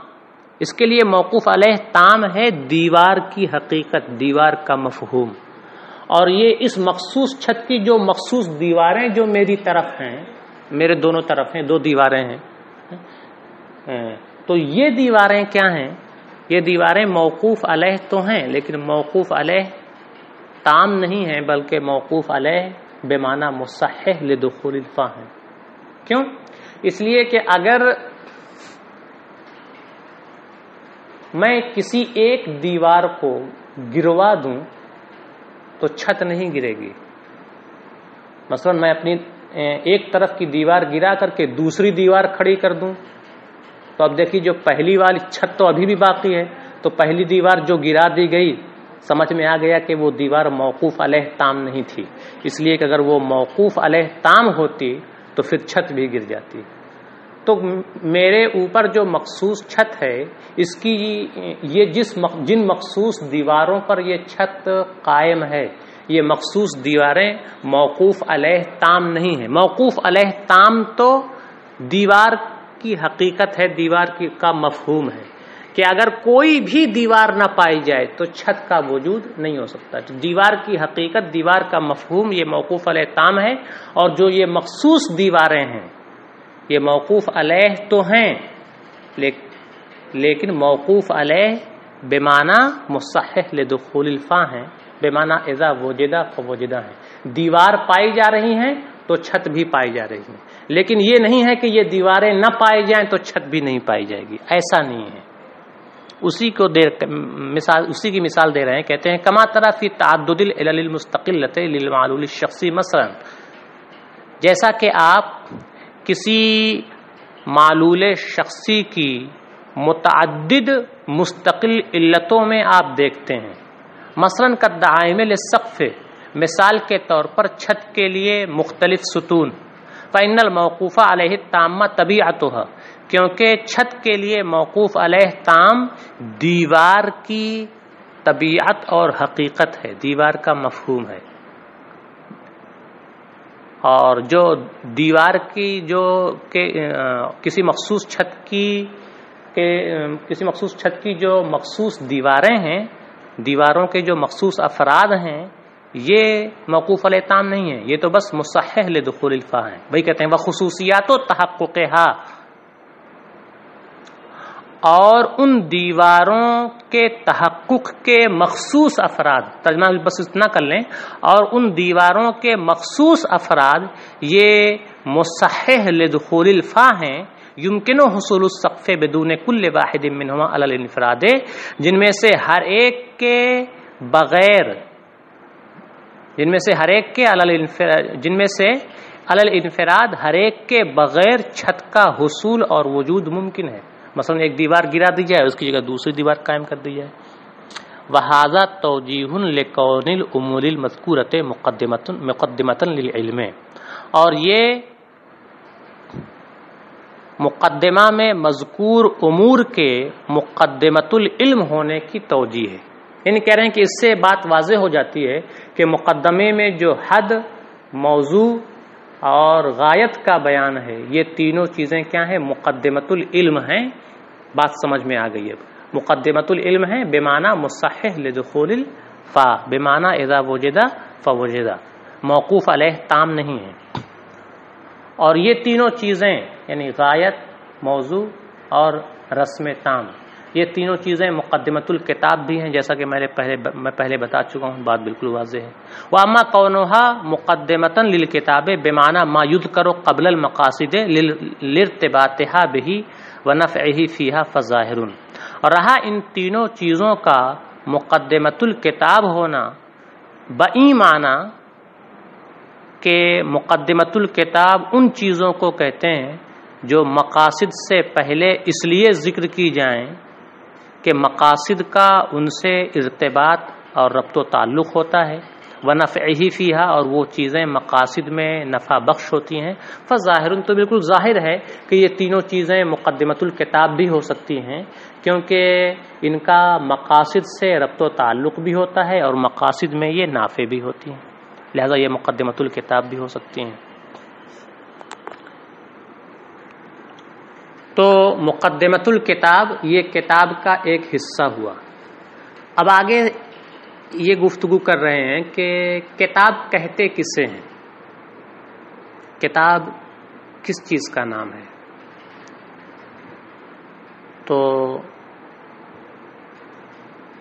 اس کے لیے موقوف علیہ تام ہے دیوار کی حقیقت، دیوار کا مفہوم۔ اور یہ اس مخصوص چھت کی جو مخصوص دیواریں جو میری طرف ہیں، میرے دونوں طرف ہیں، دو دیواریں ہیں، تو یہ دیواریں کیا ہیں؟ یہ دیواریں موقوف علیہ تو ہیں، لیکن موقوف علیہ تام نہیں ہیں، بلکہ موقوف علیہ بمعنی مصحح لدخول الفا ہیں۔ کیوں؟ اس لیے کہ اگر میں کسی ایک دیوار کو گروا دوں تو چھت نہیں گرے گی۔ مثلا میں اپنی ایک طرف کی دیوار گرا کر کے دوسری دیوار کھڑی کر دوں تو اب دیکھیے جو پہلی والی چھت تو ابھی بھی باقی ہے، تو پہلی دیوار جو گرا دی گئی، سمجھ میں آ گیا کہ وہ دیوار موقوف علیہ تام نہیں تھی، اس لیے کہ اگر وہ موقوف علیہ تام ہوتی تو پھر چھت بھی گر جاتی۔ تو میرے اوپر جو مخصوص چھت ہے، اس کی یہ جن مخصوص دیواروں پر یہ چھت قائم ہے، یہ مخصوص دیواریں موقوف علیہ تام نہیں ہیں۔ موقوف علیہ تام تو دیوار کی حقیقت ہے، دیوار کا مفہوم ہے کہ اگر کوئی بھی دیوار نہ پائی جائے تو چھت کا وجود نہیں ہو سکتا۔ دیوار کی حقیقت، دیوار کا مفہوم یہ موقوف علیہ تام ہے، اور جو یہ مخصوص دیواریں ہیں یہ موقوف علیہ تو ہیں، لیکن موقوف علیہ بمعنی مصحح لدخول الفا ہیں، بمعنی اذا وجدہ فوجدہ ہیں۔ دیوار پائی جا رہی ہیں تو چھت بھی پائی جا رہی ہے، لیکن یہ نہیں ہے کہ یہ دیواریں نہ پائی جائیں تو چھت بھی نہیں پائی جائے گی، ایسا نہیں ہے۔ اسی کی مثال دے رہے ہیں، کہتے ہیں کما ترى فی تعدد العلل المستقلۃ للمعلول الشخصی، مثلا جیسا کہ آپ کسی معلول شخصی کی متعدد مستقل علتوں میں آپ دیکھتے ہیں، مثلا کالدعائم للسقف، مثال کے طور پر چھت کے لیے مختلف ستون، فإن الموقوف علیہ التامہ طبیعتها، کیونکہ چھت کے لیے موقوف علیہ تام دیوار کی طبیعت اور حقیقت ہے، دیوار کا مفہوم ہے۔ اور جو دیوار کی جو کہ کسی مخصوص چھت کی جو مخصوص دیواریں ہیں، دیواروں کے جو مخصوص افراد ہیں، یہ موقوف علیہ تام نہیں ہے، یہ تو بس مصحح لدخول الفا ہیں۔ وہی کہتے ہیں وخصوصیات و تحققها، اور ان دیواروں کے تحقق کے مخصوص افراد، ترجمہ بس اتنا کر لیں، اور ان دیواروں کے مخصوص افراد یہ مصحح لدخول الفا ہیں، یمکن حصول السقف بدون کل واحد منہما علی الانفراد، جن میں سے ہر ایک کے علی الانفراد ہر ایک کے بغیر چھت کا حصول اور وجود ممکن ہے۔ مثلا ایک دیوار گرا دی جائے، اس کی جگہ دوسری دیوار قائم کر دی جائے۔ وَهَذَا تَوْجِيهٌ لِقَوْنِ الْأُمُورِ الْمَذْكُورَةِ مُقَدِّمَةً لِلْعِلْمِ، اور یہ مقدمہ میں مذکور امور کے مقدمۃ العلم ہونے کی توجیہ ہے، یعنی کہہ رہے ہیں کہ اس سے بات واضح ہو جاتی ہے کہ مقدمے میں جو حد، موضوع اور غایت کا بیان ہے، یہ تینوں چیزیں کیا ہیں؟ مقدمۃ العلم ہیں۔ بات سمجھ میں آ گئی ہے۔ مقدمۃ العلم ہے بمعنی مصحح لدخول الفا، بمعنی اذا وجد فوجد، موقوف علیہ تام نہیں ہے۔ اور یہ تینوں چیزیں یعنی غایت، موضوع اور رسم تام، یہ تینوں چیزیں مقدمۃ الکتاب بھی ہیں، جیسا کہ میں پہلے بتا چکا ہوں، بات بالکل واضح ہے۔ وَأَمَّا كَوْنُهَا مُقَدِّمَةً لِلْكِتَابِ بِمَعْنَى مَا يُذْكَرُ قَبْلَ الْمَقَاصِدِ لِارْتِبَاطِهَا بِهِ وَنَفْعِهِ فِيهَا فَظَاهِرٌ، اور رہا ان تینوں چیزوں کا مقدمۃ الکتاب ہونا بئی معنی کہ مقدمۃ الکتاب ان چیزوں کو کہتے ہیں جو مقاصد سے پہلے اس لیے ذکر کی جائیں کہ مقاصد کا ان سے ارتباط اور ربط و تعلق ہوتا ہے، وَنَفْعِهِ فِيهَا، اور وہ چیزیں مقاصد میں نفع بخش ہوتی ہیں، فظاہر، تو بالکل ظاہر ہے کہ یہ تینوں چیزیں مقدمۃ الکتاب بھی ہو سکتی ہیں، کیونکہ ان کا مقاصد سے ربط و تعلق بھی ہوتا ہے اور مقاصد میں یہ نافع بھی ہوتی ہیں، لہذا یہ مقدمۃ الکتاب بھی ہو سکتی ہیں۔ تو مقدمۃ الکتاب یہ کتاب کا ایک حصہ ہوا۔ اب آگے یہ گفتگو کر رہے ہیں کہ کتاب کہتے کسے ہیں، کتاب کس چیز کا نام ہے۔ تو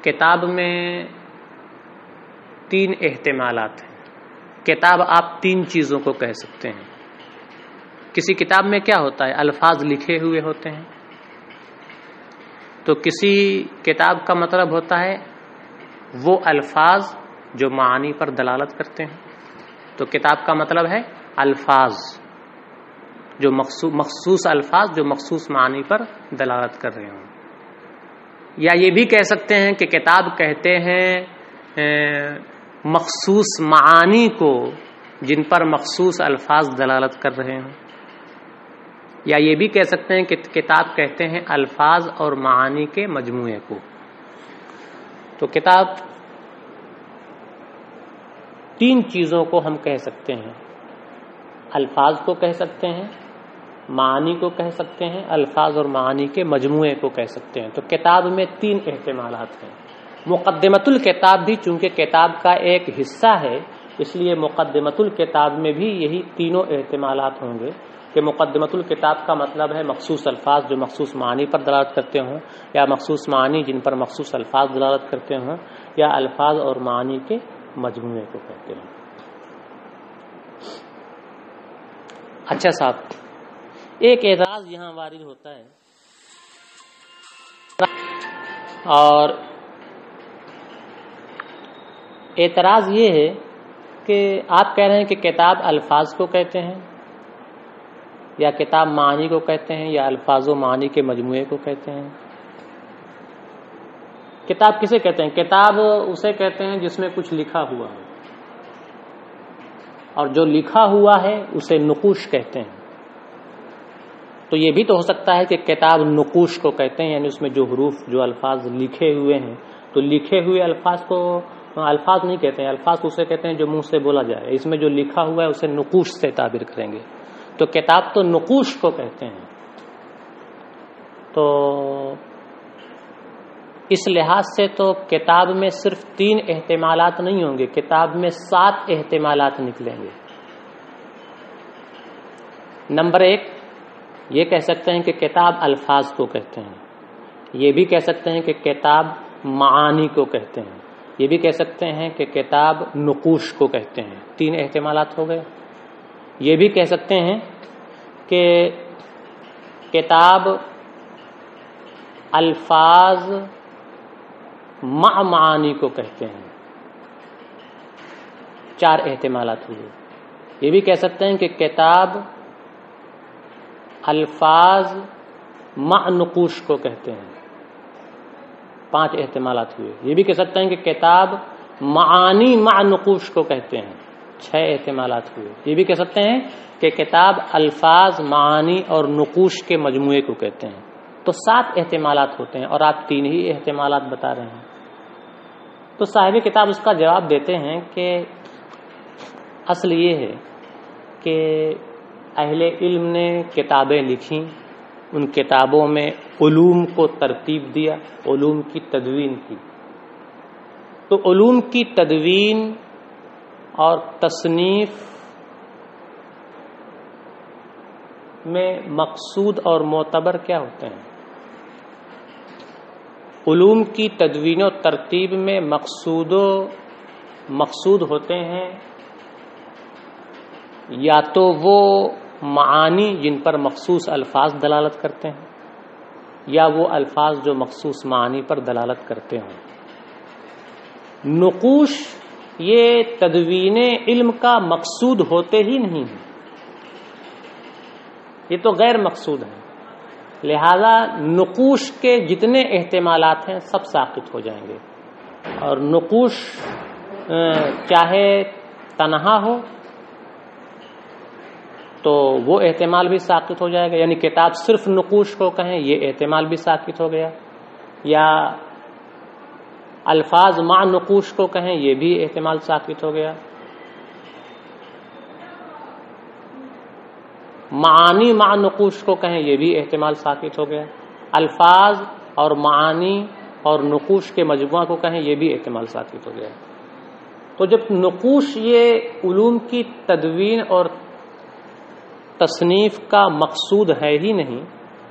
کتاب میں تین احتمالات ہیں۔ کتاب آپ تین چیزوں کو کہہ سکتے ہیں۔ کسی کتاب میں کیا ہوتا ہے، الفاظ لکھے ہوئے ہوتے ہیں، تو کسی کتاب کا مطلب ہوتا ہے وہ الفاظ جو معانی پر دلالت کرتے ہیں، تو کتاب کا مطلب ہے الفاظ جو مخصوص الفاظ جو مخصوص معانی پر دلالت کر رہے ہوں۔ یا یہ بھی کہہ سکتے ہیں کہ کتاب کہتے ہیں مخصوص معانی کو جن پر مخصوص الفاظ دلالت کر رہے ہوں، یا یہ بھی کہہ سکتے ہیں کہ کتاب کہتے ہیں الفاظ اور معانی کے مجموعے کو۔ تو کتاب تین چیزوں کو ہم کہہ سکتے ہیں، الفاظ کو کہہ سکتے ہیں، معانی کو کہہ سکتے ہیں، الفاظ اور معانی کے مجموعے کو کہہ سکتے ہیں۔ تو کتاب میں تین احتمالات ہیں۔ مقدمۃ الکتاب بھی چونکہ کتاب کا ایک حصہ ہے، اس لیے مقدمۃ الکتاب میں بھی یہی تینوں احتمالات ہوں گے کہ مقدمۃ الکتاب کا مطلب ہے مخصوص الفاظ جو مخصوص معنی پر دلالت کرتے ہوں، یا مخصوص معنی جن پر مخصوص الفاظ دلالت کرتے ہوں، یا الفاظ اور معانی کے مجموعے کو کہتے ہیں۔ اچھا صاحب، ایک اعتراض یہاں وارد ہوتا ہے، اور اعتراض یہ ہے کہ آپ کہہ رہے ہیں کہ کتاب الفاظ کو کہتے ہیں، یا کتاب معانی کو کہتے ہیں، یا الفاظ و معانی کے مجموعے کو کہتے ہیں۔ کتاب کسے کہتے ہیں؟ کتاب اسے کہتے ہیں جس میں کچھ لکھا ہوا ہے، اور جو لکھا ہوا ہے اسے نقوش کہتے ہیں۔ تو یہ بھی تو ہو سکتا ہے کہ کتاب نقوش کو کہتے ہیں، یعنی اس میں جو حروف جو الفاظ لکھے ہوئے ہیں، تو لکھے ہوئے الفاظ کو الفاظ نہیں کہتے ہیں، الفاظ اسے کہتے ہیں جو منہ سے بولا جائے، اس میں جو لکھا ہوا ہے اسے نقوش سے تعبیر کریں گے۔ تو کتاب تو نقوش کو کہتے ہیں۔ تو اس لحاظ سے تو کتاب میں صرف تین احتمالات نہیں ہوں گے، کتاب میں 7 احتمالات نکلیں گے۔ نمبر 1، یہ کہہ سکتے ہیں کہ کتاب الفاظ کو کہتے ہیں، یہ بھی کہہ سکتے ہیں کہ کتاب معانی کو کہتے ہیں، یہ بھی کہہ سکتے ہیں کہ کتاب نقوش کو کہتے ہیں۔ 3 احتمالات ہو گئے۔ یہ بھی کہہ سکتے ہیں کہ کتاب الفاظ مع معانی کو کہتے ہیں۔ 4 احتمالات ہوئے۔ یہ بھی کہہ سکتے ہیں کہ کتاب الفاظ مع نقوش کو کہتے ہیں۔ 5 احتمالات ہوئے۔ یہ بھی کہہ سکتے ہیں کہ کتاب معانی مع نقوش کو کہتے ہیں۔ 6 احتمالات ہوئے۔ یہ بھی کہہ سکتے ہیں کہ کتاب الفاظ، معانی اور نقوش کے مجموعے کو کہتے ہیں۔ تو 7 احتمالات ہوتے ہیں، اور آپ 3 ہی احتمالات بتا رہے ہیں۔ تو صاحب کتاب اس کا جواب دیتے ہیں کہ اصل یہ ہے کہ اہل علم نے کتابیں لکھیں، ان کتابوں میں علوم کو ترتیب دیا، علوم کی تدوین کی. تو علوم کی تدوین اور تصنیف میں مقصود اور معتبر کیا ہوتے ہیں؟ علوم کی تدوین و ترتیب میں مقصود ہوتے ہیں یا تو وہ معانی جن پر مخصوص الفاظ دلالت کرتے ہیں یا وہ الفاظ جو مخصوص معانی پر دلالت کرتے ہوں. نقوش یہ تدوین علم کا مقصود ہوتے ہی نہیں ہیں، یہ تو غیر مقصود ہے. لہذا نقوش کے جتنے احتمالات ہیں سب ساقط ہو جائیں گے. اور نقوش چاہے تنہا ہو تو وہ احتمال بھی ساقط ہو جائے گا، یعنی کتاب صرف نقوش کو کہیں یہ احتمال بھی ساقط ہو گیا، یا الفاظ مع نقوش کو کہیں یہ بھی احتمال ساقط ہو گیا. معانی مع نقوش کو کہیں یہ بھی احتمال ساقط ہو گیا. الفاظ اور معانی اور نقوش کے مجموعہ کو کہیں یہ بھی احتمال ساقط ہو گیا. تو جب نقوش یہ علوم کی تدوین اور تصنیف کا مقصود ہے ہی نہیں،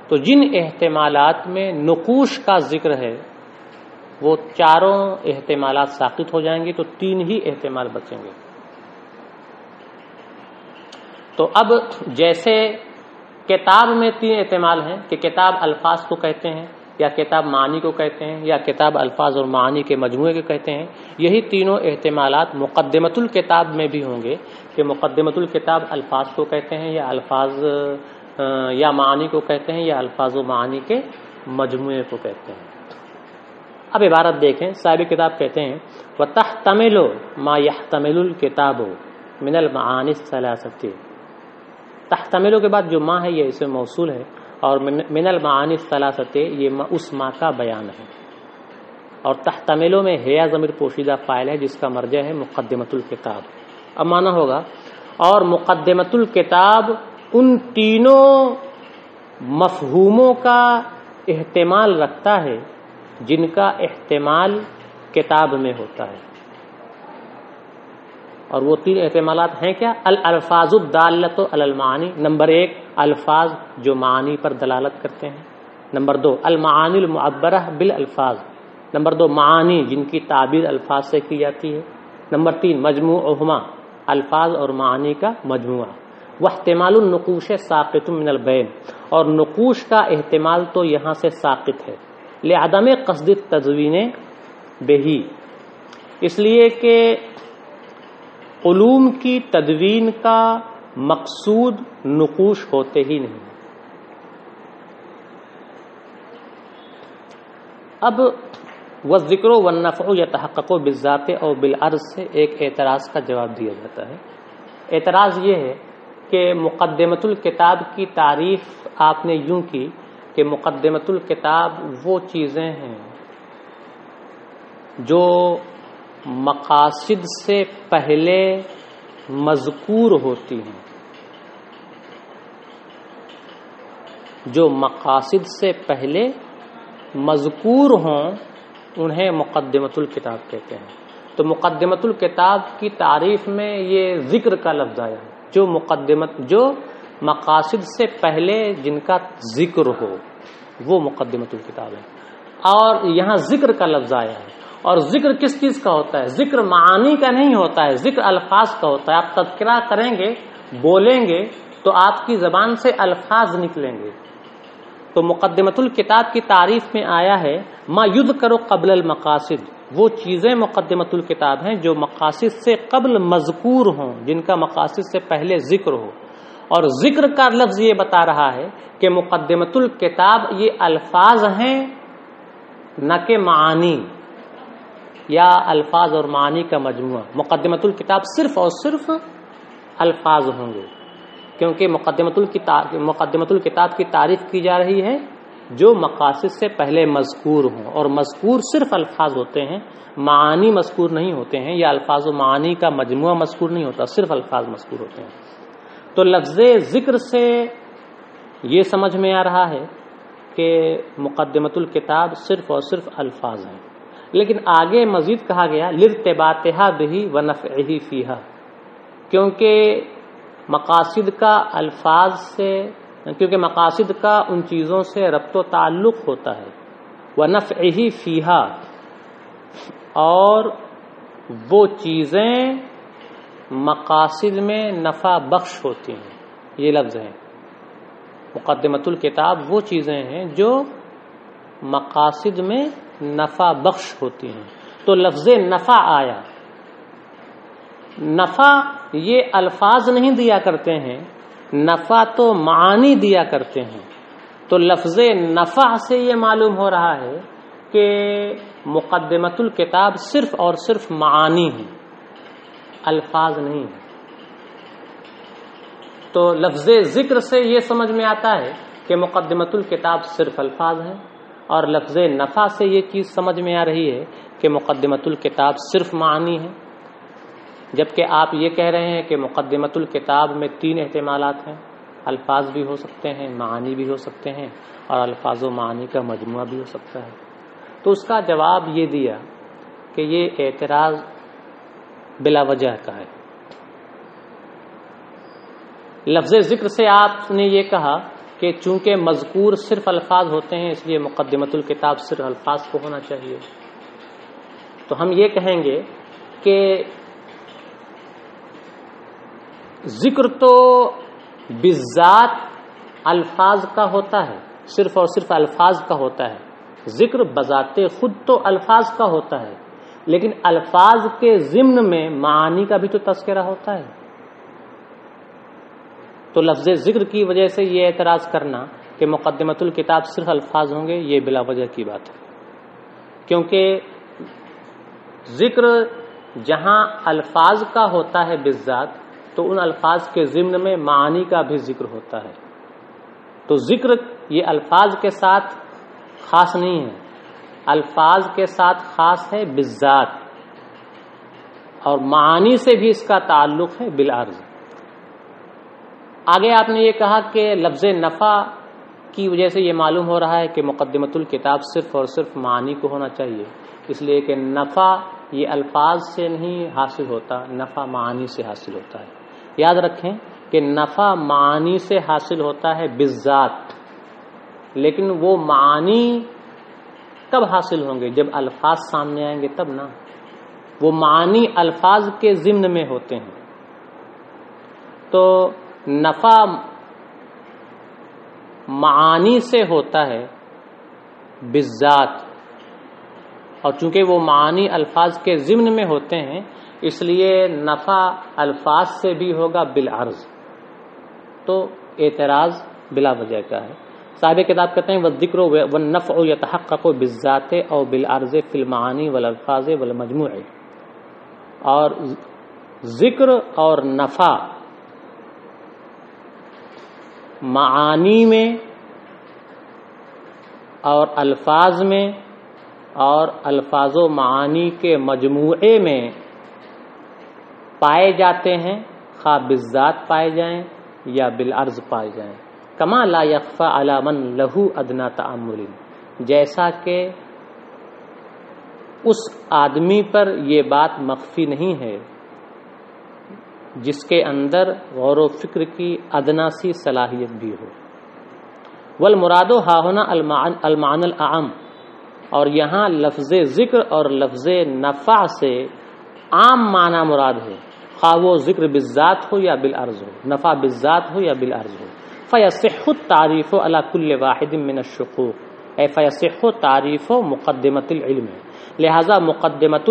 تو جن احتمالات میں نقوش کا ذکر ہے وہ چاروں احتمالات ساقط ہو جائیں گے، تو 3 ہی احتمال بچیں گے. تو اب جیسے کتاب میں 3 احتمال ہیں کہ کتاب الفاظ کو کہتے ہیں یا کتاب معانی کو کہتے ہیں یا کتاب الفاظ اور معانی کے مجموعے کو کہتے ہیں، یہی تینوں احتمالات مقدمۃ الکتاب میں بھی ہوں گے کہ مقدمۃ الکتاب الفاظ کو کہتے ہیں یا الفاظ یا معانی کو کہتے ہیں یا الفاظ و معانی کے مجموعے کو کہتے ہیں. اب عبارت دیکھیں، صاحب کتاب کہتے ہیں وَتَحْتَمِلُ مَا يَحْتَمِلُ الْكِتَابُ مِنَ الْمَعَانِ الثَّلَاثَةِ. تحتملو کے بعد جو ما ہے یہ اسم موصول ہے، اور من المعانی الثلاثۃ یہ اس ما کا بیان ہے. اور تحتملو میں ہے ضمیر پوشیدہ فاعل ہے جس کا مرجع ہے مقدمۃ الکتاب. اب معنی ہوگا اور مقدمۃ الکتاب ان تینوں مفہوموں کا احتمال رکھتا ہے جن کا احتمال کتاب میں ہوتا ہے. اور وہ 3 احتمالات ہیں کیا؟ الالفاظ الدالۃ علی المعانی، نمبر 1 الفاظ جو معانی پر دلالت کرتے ہیں، نمبر 2 المعانی المعبرہ بالالفاظ، نمبر 2 معانی جن کی تعبیر الفاظ سے کی جاتی ہے، نمبر 3 مجموعہما الفاظ اور معانی کا مجموعہ. واحتمال النقوش ساقط من البین، اور نقوش کا احتمال تو یہاں سے ساقط ہے لعدم قصد التدوین بہی، اس لیے کہ علوم کی تدوین کا مقصود نقوش ہوتے ہی نہیں. اب والذکر والنفع یتحقق بالذات او بالعرض سے ایک اعتراض کا جواب دیا جاتا ہے. اعتراض یہ ہے کہ مقدمۃ الکتاب کی تعریف آپ نے یوں کی کہ مقدمۃ الکتاب وہ چیزیں ہیں جو مقاصد سے پہلے مذکور ہوتی ہیں، جو مقاصد سے پہلے مذکور ہوں انہیں مقدمۃ الکتاب کہتے ہیں. تو مقدمۃ الکتاب کی تعریف میں یہ ذکر کا لفظ آیا ہے، جو مقاصد سے پہلے جن کا ذکر ہو وہ مقدمۃ الکتاب ہے. اور یہاں ذکر کا لفظ آیا ہے، اور ذکر کس چیز کا ہوتا ہے؟ ذکر معانی کا نہیں ہوتا ہے، ذکر الفاظ کا ہوتا ہے. آپ تذکرہ کریں گے، بولیں گے تو آپ کی زبان سے الفاظ نکلیں گے. تو مقدمۃ الکتاب کی تعریف میں آیا ہے ما یذکر قبل المقاصد، وہ چیزیں مقدمۃ الکتاب ہیں جو مقاصد سے قبل مذکور ہوں، جن کا مقاصد سے پہلے ذکر ہو. اور ذکر کا لفظ یہ بتا رہا ہے کہ مقدمۃ الکتاب یہ الفاظ ہیں نہ کہ معانی یا الفاظ اور معانی کا مجموعہ. مقدمۃ الکتاب صرف اور صرف الفاظ ہوں گے، کیونکہ مقدمۃ الکتاب کی تعریف کی جا رہی ہے جو مقاصد سے پہلے مذکور ہوں، اور مذکور صرف الفاظ ہوتے ہیں، معانی مذکور نہیں ہوتے ہیں، یا الفاظ و معانی کا مجموعہ مذکور نہیں ہوتا، صرف الفاظ مذکور ہوتے ہیں. تو لفظ ذکر سے یہ سمجھ میں آ رہا ہے کہ مقدمۃ الکتاب صرف اور صرف الفاظ ہیں، لیکن آگے مزید کہا گیا لارتباطھا بہ ونفعہ فیہا، کیونکہ مقاصد کا الفاظ سے، کیونکہ مقاصد کا ان چیزوں سے ربط و تعلق ہوتا ہے، ونفعہ فیہا، اور وہ چیزیں مقاصد میں نفع بخش ہوتی ہیں۔ یہ لفظ ہیں مقدمۃ الکتاب، وہ چیزیں ہیں جو مقاصد میں نفع بخش ہوتی ہیں، تو لفظ نفع آیا۔ نفع یہ الفاظ نہیں دیا کرتے ہیں، نفع تو معانی دیا کرتے ہیں، تو لفظ نفع سے یہ معلوم ہو رہا ہے کہ مقدمۃ الکتاب صرف اور صرف معانی ہیں، الفاظ نہیں ہیں۔ تو لفظ ذکر سے یہ سمجھ میں آتا ہے کہ مقدمۃ الکتاب صرف الفاظ ہیں، اور لفظ نفع سے یہ چیز سمجھ میں آ رہی ہے کہ مقدمۃ الکتاب صرف معانی ہے، جبکہ آپ یہ کہہ رہے ہیں کہ مقدمۃ الکتاب میں 3 احتمالات ہیں، الفاظ بھی ہو سکتے ہیں، معانی بھی ہو سکتے ہیں، اور الفاظ و معانی کا مجموعہ بھی ہو سکتا ہے۔ تو اس کا جواب یہ دیا کہ یہ اعتراض بلا وجہ کا ہے۔ لفظ ذکر سے آپ نے یہ کہا کہ چونکہ مذکور صرف الفاظ ہوتے ہیں، اس لیے مقدمۃ الکتاب صرف الفاظ کو ہونا چاہیے۔ تو ہم یہ کہیں گے کہ ذکر تو بالذات الفاض کا ہوتا ہے، صرف اور صرف الفاظ کا ہوتا ہے۔ ذکر بذات خود تو الفاظ کا ہوتا ہے، لیکن الفاظ کے ضمن میں معانی کا بھی تو تذکرہ ہوتا ہے۔ تو لفظ ذکر کی وجہ سے یہ اعتراض کرنا کہ مقدمۃ الکتاب صرف الفاظ ہوں گے، یہ بلا وجہ کی بات ہے، کیونکہ ذکر جہاں الفاظ کا ہوتا ہے بالذات، تو ان الفاظ کے ضمن میں معانی کا بھی ذکر ہوتا ہے۔ تو ذکر یہ الفاظ کے ساتھ خاص نہیں ہے، الفاظ کے ساتھ خاص ہے بالذات، اور معانی سے بھی اس کا تعلق ہے بالعرض۔ آگے آپ نے یہ کہا کہ لفظ نفع کی وجہ سے یہ معلوم ہو رہا ہے کہ مقدمۃ الکتاب صرف اور صرف معانی کو ہونا چاہیے، اس لیے کہ نفع یہ الفاظ سے نہیں حاصل ہوتا، نفع معانی سے حاصل ہوتا ہے۔ یاد رکھیں کہ نفع معانی سے حاصل ہوتا ہے بالذات، لیکن وہ معانی کب حاصل ہوں گے؟ جب الفاظ سامنے آئیں گے تب نا، وہ معانی الفاظ کے ضمن میں ہوتے ہیں۔ تو نفع معانی سے ہوتا ہے بالذات، اور چونکہ وہ معانی الفاظ کے ضمن میں ہوتے ہیں، اس لیے نفع الفاظ سے بھی ہوگا بالعرض۔ تو اعتراض بلا وجہ کا ہے۔ صاحب کتاب کہتے ہیں والذکر والنفع یتحقق بالذات او بالعرض فی المعانی والالفاظ والمجموع، اور ذکر اور نفع معانی میں اور الفاظ میں اور الفاظ و معانی کے مجموعے میں پائے جاتے ہیں، خواہ بالذات پائے جائیں یا بالعرض پائے جائیں۔ کما لا یخفی علی من لہ ادنی تأمل، جیسا کہ اس آدمی پر یہ بات مخفی نہیں ہے جس کے اندر غور و فکر کی ادنا سی صلاحیت بھی ہو۔ والمراد ہاہنا المعنى الاعم، اور یہاں لفظ ذکر اور لفظ نفع سے عام معنی مراد ہے، خواہ وہ ذکر بالذات ہو یا بالعرض ہو، نفع بالذات ہو یا بالعرض ہو۔ فیصح التعریف علی کل واحد من الشقوق، اے فیصح تعریف مقدمۃ العلم، لہذا مقدمۃ